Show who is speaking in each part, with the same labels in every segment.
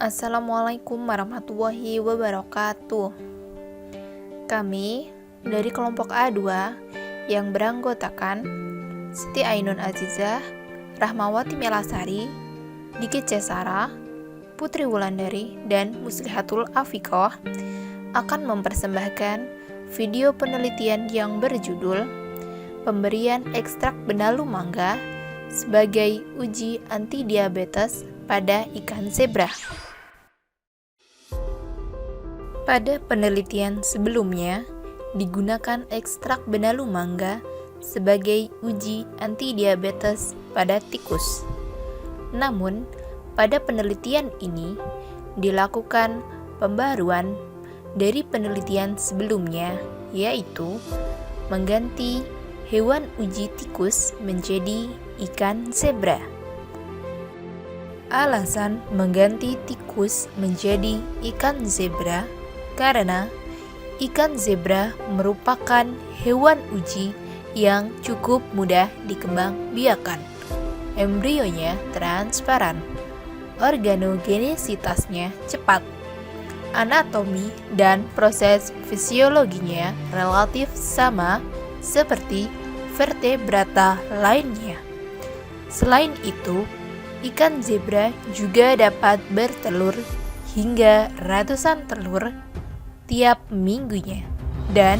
Speaker 1: Assalamualaikum warahmatullahi wabarakatuh. Kami dari kelompok A2 yang beranggotakan Siti Ainun Azizah, Rahmawati Melasari, Diki Cesara, Putri Wulandari, dan Muslihatul Afiqoh akan mempersembahkan video penelitian yang berjudul Pemberian ekstrak benalu mangga sebagai uji anti diabetes pada ikan zebra. Pada penelitian sebelumnya, digunakan ekstrak benalu mangga sebagai uji anti diabetes pada tikus. Namun, pada penelitian ini dilakukan pembaruan dari penelitian sebelumnya, yaitu mengganti hewan uji tikus menjadi ikan zebra. Alasan mengganti tikus menjadi ikan zebra karena ikan zebra merupakan hewan uji yang cukup mudah dikembangbiakan. Embrionya transparan, organogenesitasnya cepat, anatomi dan proses fisiologinya relatif sama seperti vertebrata lainnya. Selain itu, ikan zebra juga dapat bertelur hingga ratusan telur tiap minggunya, dan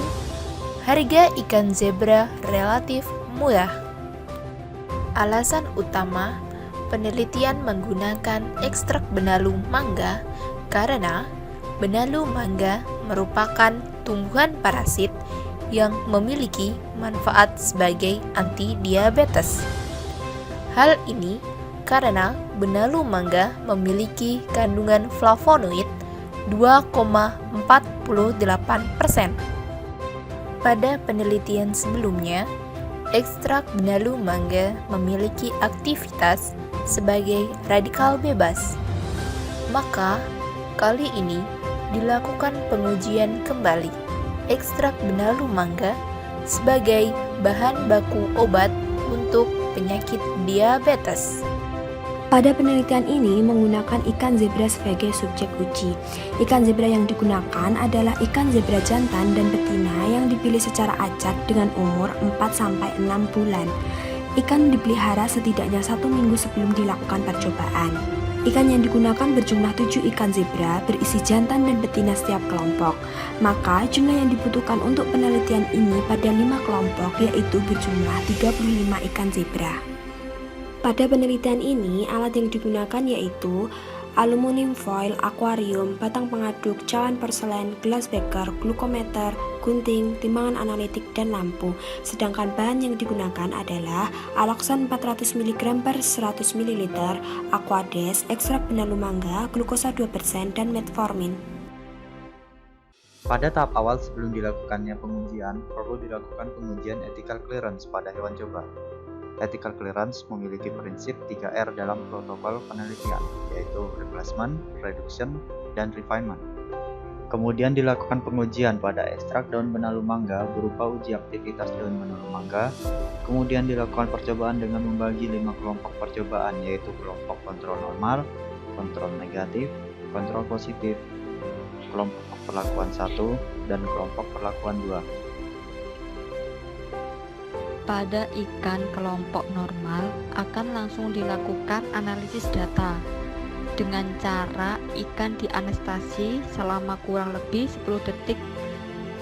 Speaker 1: harga ikan zebra relatif murah. Alasan utama penelitian menggunakan ekstrak benalu mangga karena benalu mangga merupakan tumbuhan parasit yang memiliki manfaat sebagai anti diabetes. Hal ini karena benalu mangga memiliki kandungan flavonoid 2,48%. Pada penelitian sebelumnya, ekstrak benalu mangga memiliki aktivitas sebagai radikal bebas. Maka, kali ini dilakukan pengujian kembali ekstrak benalu mangga sebagai bahan baku obat untuk penyakit diabetes.
Speaker 2: Pada penelitian ini menggunakan ikan zebra sebagai subjek uji. Ikan zebra yang digunakan adalah ikan zebra jantan dan betina yang dipilih secara acak dengan umur 4-6 bulan. Ikan dipelihara setidaknya 1 minggu sebelum dilakukan percobaan. Ikan yang digunakan berjumlah 7 ikan zebra berisi jantan dan betina setiap kelompok. Maka jumlah yang dibutuhkan untuk penelitian ini pada 5 kelompok yaitu berjumlah 35 ikan zebra. Pada penelitian ini, alat yang digunakan yaitu aluminium foil, akuarium, batang pengaduk, cawan porselen, gelas beker, glukometer, gunting, timbangan analitik, dan lampu. Sedangkan bahan yang digunakan adalah aloksan 400 mg per 100 ml, aquades, ekstrak benalu mangga, glukosa 2%, dan metformin.
Speaker 3: Pada tahap awal sebelum dilakukannya pengujian, perlu dilakukan pengujian ethical clearance pada hewan coba. Ethical clearance memiliki prinsip 3R dalam protokol penelitian, yaitu replacement, reduction, dan refinement. Kemudian dilakukan pengujian pada ekstrak daun benalu mangga berupa uji aktivitas daun benalu mangga. Kemudian dilakukan percobaan dengan membagi 5 kelompok percobaan, yaitu kelompok kontrol normal, kontrol negatif, kontrol positif, kelompok perlakuan 1, dan kelompok perlakuan 2.
Speaker 4: Pada ikan kelompok normal akan langsung dilakukan analisis data dengan cara ikan dianestesi selama kurang lebih 10 detik.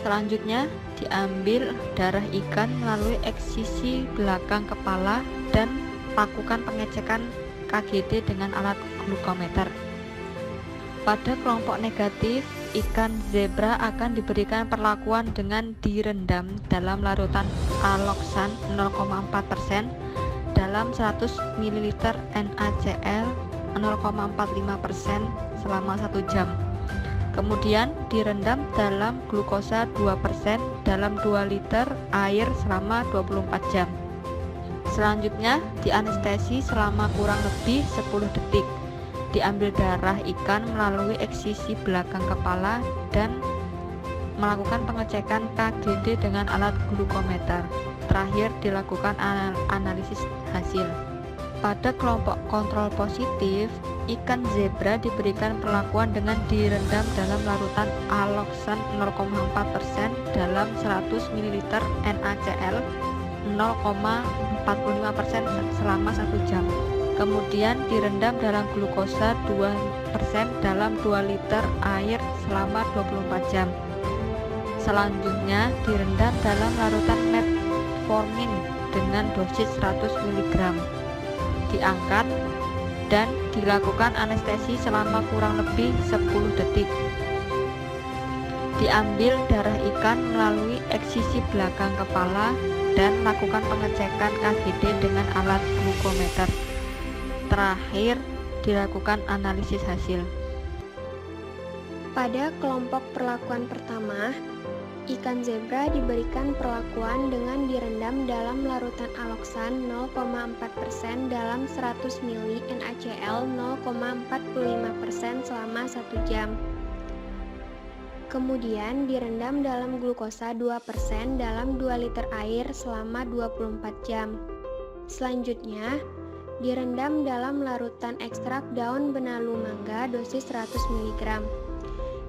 Speaker 4: Selanjutnya diambil darah ikan melalui eksisi belakang kepala dan lakukan pengecekan KGD dengan alat glukometer. Pada kelompok negatif, ikan zebra akan diberikan perlakuan dengan direndam dalam larutan aloksan 0,4% dalam 100 ml NaCl 0,45% selama 1 jam. Kemudian direndam dalam glukosa 2% dalam 2 liter air selama 24 jam. Selanjutnya dianestesi selama kurang lebih 10 detik. Diambil darah ikan melalui eksisi belakang kepala dan melakukan pengecekan KGD dengan alat glukometer. Terakhir dilakukan analisis hasil. Pada kelompok kontrol positif, ikan zebra diberikan perlakuan dengan direndam dalam larutan aloksan 0,4% dalam 100 ml NaCl 0,45% selama 1 jam. Kemudian direndam dalam glukosa 2% dalam 2 liter air selama 24 jam. Selanjutnya direndam dalam larutan metformin dengan dosis 100 mg. Diangkat dan dilakukan anestesi selama kurang lebih 10 detik. Diambil darah ikan melalui eksisi belakang kepala dan lakukan pengecekan KGD dengan alat glukometer. Terakhir, dilakukan analisis hasil.
Speaker 2: Pada kelompok perlakuan pertama, ikan zebra diberikan perlakuan dengan direndam dalam larutan aloksan 0,4% dalam 100 ml NaCl 0,45% selama 1 jam. Kemudian direndam dalam glukosa 2% dalam 2 liter air selama 24 jam. Selanjutnya, direndam dalam larutan ekstrak daun benalu mangga dosis 100 mg.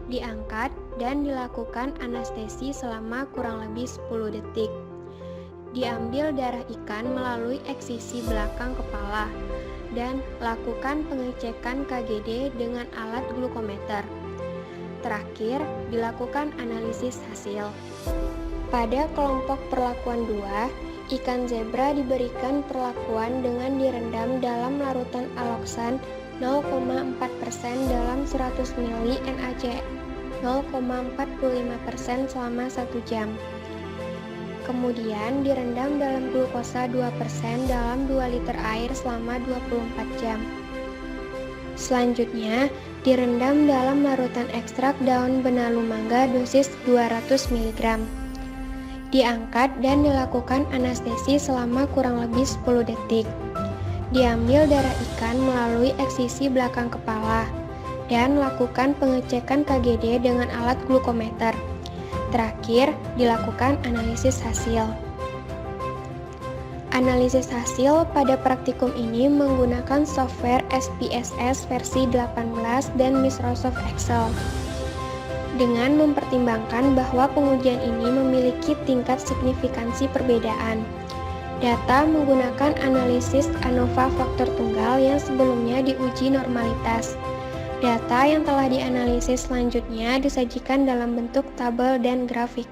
Speaker 2: Diangkat dan dilakukan anestesi selama kurang lebih 10 detik. Diambil darah ikan melalui eksisi belakang kepala dan lakukan pengecekan KGD dengan alat glukometer. Terakhir, dilakukan analisis hasil. Pada kelompok perlakuan 2, ikan zebra diberikan perlakuan dengan direndam dalam larutan aloksan 0,4% dalam 100 ml NaCl 0,45% selama 1 jam. Kemudian direndam dalam glukosa 2% dalam 2 liter air selama 24 jam. Selanjutnya, direndam dalam larutan ekstrak daun benalu mangga dosis 200 mg. Diangkat dan dilakukan anestesi selama kurang lebih 10 detik. Diambil darah ikan melalui eksisi belakang kepala dan lakukan pengecekan KGD dengan alat glukometer. Terakhir, dilakukan analisis hasil. Analisis hasil pada praktikum ini menggunakan software SPSS versi 18 dan Microsoft Excel. Dengan mempertimbangkan bahwa pengujian ini memiliki tingkat signifikansi perbedaan. Data menggunakan analisis ANOVA faktor tunggal yang sebelumnya diuji normalitas. Data yang telah dianalisis selanjutnya disajikan dalam bentuk tabel dan grafik.